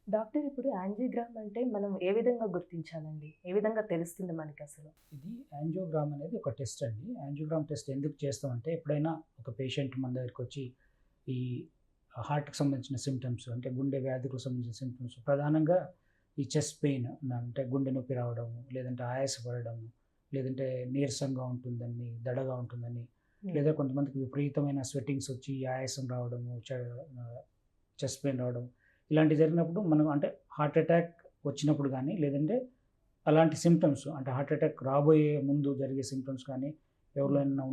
Doctor ఇప్పుడు angiogram అంటే మనం ఏ విధంగా గుర్తించాలండి? ఏ విధంగా తెలుస్తుంది మనకసలు? ఇది యాంజియోగ్రామ్ అనేది ఒక టెస్ట్ అండి. యాంజియోగ్రామ్ టెస్ట్ ఎందుకు చేస్తామంటే, ఎప్పుడైనా ఒక పేషెంట్ మన దగ్గరికొచ్చి ఈ హార్ట్‌కి సంబంధించిన సింప్టమ్స్ అంటే గుండె వ్యాధికి సంబంధించిన సింప్టమ్స్ ప్రధానంగా ఈ చెస్ట్ పెయిన్ అంటే గుండె నొప్పి రావడము, లేదంటే ఆయాసపడడము, లేదంటే నీరసంగా ఉంటుందని, దడగా ఉంటుందని, హ్మ్. లేదా కొంతమందికి విపరీతమైన స్వెట్టింగ్స్ వచ్చి ఆయాసం రావడము, చెస్ట్ పెయిన్ రావడం ఇలాంటివి జరిగినప్పుడు మనం అంటే హార్ట్ అటాక్ వచ్చినప్పుడు గానీ, లేదంటే అలాంటి సింప్టమ్స్ అంటే హార్ట్ అటాక్ రాబోయే ముందు జరిగే సింప్టమ్స్ కానీ హ్మ్. ఎవరిలోనైనా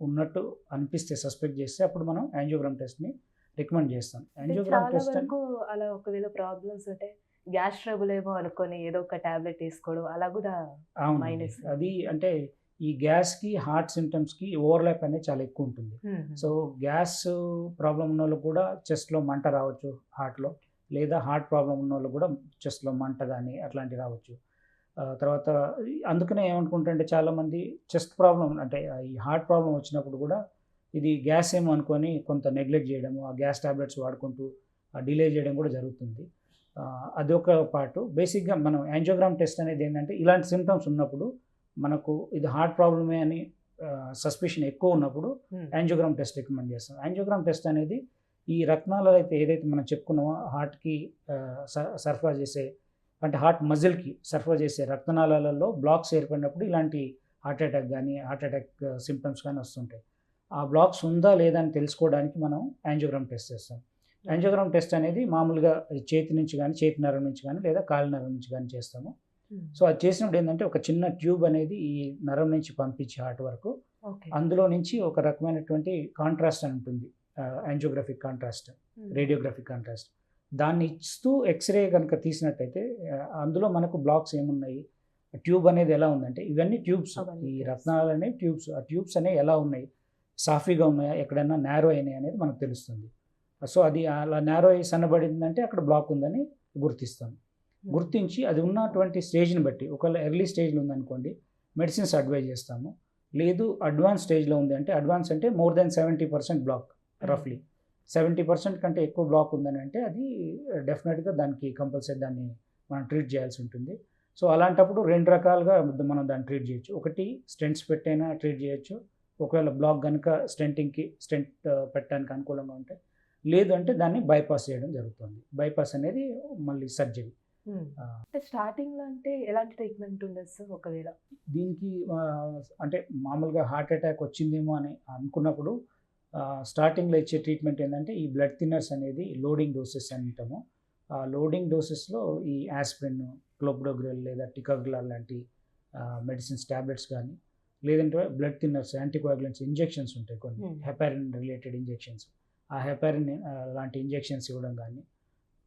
ఉన్నట్టు అనిపిస్తే సస్పెక్ట్ చేస్తే అప్పుడు మనం యాంజియోగ్రామ్ టెస్ట్‌ని రికమెండ్ చేస్తాం. అంటే యాంజియోగ్రామ్ చాలా టెస్ట్ వరకు అలా ఒకవేళ ప్రాబ్లమ్స్ ఉంటే గ్యాస్ ట్రబుల్ ఏమో అనుకోని ఏదో ఒక టాబ్లెట్ ఏసుకోవడం అలా గూడా అవునండి. మైనస్సే. అది అంటే ఈ గ్యాస్‌కి, హార్ట్ సింప్టమ్స్‌కి ఓవర్‌లాప్ అనేది చాలా ఎక్కువుంటుంది. హుహు. సో, గ్యాస్ ప్రాబ్లమ్ ఉన్నోళ్ళకి కూడా చెస్ట్‌లో మంట రావచ్చు హార్ట్‌లో. ఓకే. లేదా హార్ట్ ప్రాబ్లమ్ ఉన్నోళ్ళకి కూడా చెస్ట్‌లో మంట గాని అట్లాంటివి రావచ్చు. తర్వాత అందుకనే ఏమనుకుంటారంటే చాలామంది చెస్ట్ ప్రాబ్లమ్ అంటే ఈ హార్ట్ ప్రాబ్లమ్ వచ్చినప్పుడు కూడా ఇది గ్యాస్ ఏమో అనుకోని కొంత నెగ్లెక్ట్ చేయడము, ఆ గ్యాస్ టాబ్లెట్స్ వాడుకుంటూ డిలే చేయడం కూడా జరుగుతుంది. అదొక పార్టు. బేసిక్‌గా మనం యాంజియోగ్రామ్ టెస్ట్ అనేది ఏంటంటే ఇలాంటి సింప్టమ్స్ ఉన్నప్పుడు మనకు ఇది హార్ట్ ప్రాబ్లమే అని సస్పిషన్ ఎక్కువ ఉన్నప్పుడు హ్మ్. యాంజియోగ్రామ్ టెస్ట్ రికమెండ్ చేస్తాం. యాంజియోగ్రామ్ టెస్ట్ అనేది ఈ రక్తాలు అయితే ఏదైతే మనం చెప్పుకున్నామో హార్ట్‌కి సరఫరా చేసే అంటే హార్ట్ మజిల్‌కి సరఫరా చేసే రక్తనాళాలలో బ్లాక్స్ ఏర్పడినప్పుడు ఇలాంటి హార్ట్ అటాక్ గాని, హార్ట్ అటాక్ సింప్టమ్స్ గాని వస్తుంటాయి. ఆ బ్లాక్స్ ఉందా లేదా అని తెలుసుకోవడానికి మనం యాంజియోగ్రామ్ టెస్ట్ చేస్తాం. ఓకే. యాంజియోగ్రామ్ టెస్ట్ అనేది మామూలుగా ఈ చేతి నుంచి గాని, చేతి నరం నుంచి గాని లేదా కాలి నరం నుంచి గాని చేస్తాము. హ్మ్. సో, అది చేసినప్పుడు ఏందంటే ఒక చిన్న ట్యూబ్ అనేది ఈ నరం నుంచి పంపించి హార్ట్ వరకు ఓకే. అందులో నుంచి ఒక రకమైనటువంటి కాంట్రాస్ట్ అని ఉంటుంది. యాంజియోగ్రాఫిక్ కాంట్రాస్ట్, హ్మ్. Radiographic contrast. దాన్ని ఇస్తూ ఎక్స్‌రే గనుక తీసినట్టయితే అందులో మనకు బ్లాక్స్ ఏమున్నాయి, ట్యూబ్ అనేది ఎలా ఉందంటే ఇవన్నీ ట్యూబ్స్. అవన్నీ ఈ తెలుసు. రత్నాలనేవి ట్యూబ్స్. ఆ ట్యూబ్స్ అనేవి ఎలా ఉన్నాయి, సాఫీగా ఉన్నాయా, ఎక్కడైనా నారో అయినాయా అనేది మనకు తెలుస్తుంది. సో, అది అలా నారో అయ్యి సన్నబడిందంటే అక్కడ బ్లాక్ ఉందని గుర్తిస్తాం. హ్మ్. గుర్తించి అది ఉన్నటువంటి స్టేజ్‌ని బట్టి ఒకవేళ ఎర్లీ స్టేజ్‌లో ఉందనుకోండి, మెడిసిన్స్ అడ్వైజ్ చేస్తాము. లేదు అడ్వాన్స్ స్టేజ్‌లో ఉంది అంటే అడ్వాన్స్ అంటే మోర్ దెన్ 70% బ్లాక్ హ్మ్. రఫ్‌లీ. 70% కంటే ఎక్కువ బ్లాక్ ఉందనంటే అది డెఫినిట్‌గా దానికి కంపల్సరీ దాన్ని మనం ట్రీట్ చేయాల్సి ఉంటుంది. సో, అలాంటప్పుడు 2 రకాలుగా మనం దాన్ని ట్రీట్ చేయొచ్చు. ఒకటి స్టెంట్స్ పెట్టైనా ట్రీట్ చేయొచ్చు. ఒకవేళ బ్లాక్ గనుక స్టెంట్ పెట్టడానికి అనుకూలంగా ఉంటే. లేదు అంటే దాన్ని బైపాస్ చేయడం జరుగుతుంది. బైపాస్ అనేది మళ్ళీ సర్జరీ. హ్మ్. ఆ! అంటే స్టార్టింగ్‌లో అంటే ఎలాంటి ట్రీట్మెంట్ ఉండొచ్చు ఒకవేళ? దీనికి అంటే మామూలుగా హార్ట్ అటాక్ వచ్చిందేమో అని అనుకున్నప్పుడు స్టార్టింగ్‌లో ఇచ్చే ట్రీట్మెంట్ ఏందంటే ఈ బ్లడ్ థిన్నర్స్ అనేది లోడింగ్ డోసెస్ అంటాము. ఆ లోడింగ్ డోసెస్‌లో ఈ యాస్పిరిన్, క్లోప్డోగ్రెల్ లేదా టికాగ్రాల్ లాంటి మెడిసిన్స్ టాబ్లెట్స్ గానీ, లేదంటే బ్లడ్ థిన్నర్స్, యాంటికోయాగులెంట్స్ ఇంజెక్షన్స్ ఉంటాయి కొన్ని. హ్మ్. Heparin related injections. ఆ హెపారిన్ లాంటి ఇంజెక్షన్స్ ఇవ్వడం గానీ,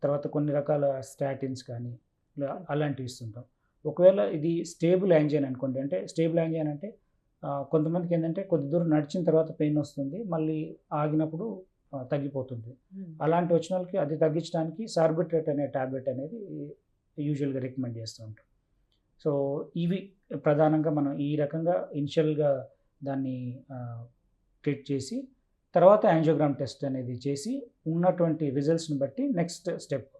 తర్వాత కొన్ని రకాల స్టాటిన్స్ కానీ, ఓకే. అలాంటివి ఇస్తుంటాం. ఒకవేళ ఇది స్టేబుల్ యాంజియోనా అనుకోండి. అంటే స్టేబుల్ యాంజియోనా అంటే కొంతమందికేంటంటే కొద్ది దూరం నడిచిన తర్వాత పెయినొస్తుంది. మళ్ళీ ఆగినప్పుడు తగ్గిపోతుంది. హ్మ్. అలాంటి వచ్చినోళ్ళకి అది తగ్గించడానికి సార్బిట్రేట్ అనే టాబ్లెట్ అనేది యూజువల్‌గా రికమెండ్ చేస్తూ ఉంటాం. సో, ఇవి ప్రధానంగా మనం ఈ రకంగా ఇనిషియల్‌గా దాన్ని ఆహ్, ట్రీట్ చేసి, తర్వాత యాంజియోగ్రామ్ టెస్ట్ అనేది చేసి, ఉన్నటువంటి రిజల్ట్స్‌ని బట్టి నెక్స్ట్ స్టెప్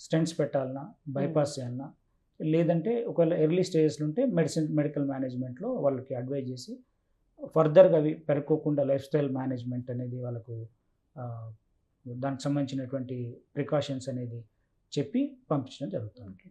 స్టెంట్స్ పెట్టాలనా? హ్మ్. బైపాస్ చేయాలనా? లేదంటే ఒకవేళ ఎర్లీ స్టేజెస్‌లో ఉంటే మెడికల్ మేనేజ్‌మెంట్‌లో వాళ్ళకి అడ్వైజ్ చేసి, ఫర్దర్‌గా అవి పెరుక్కోకుండా లైఫ్ స్టైల్ మేనేజ్‌మెంట్ అనేది వాళ్ళకు ఆహ్, దానికి సంబంధించినటువంటి ప్రికాషన్స్ అనేది చెప్పి పంపించడం జరుగుతుంది. ఓకే.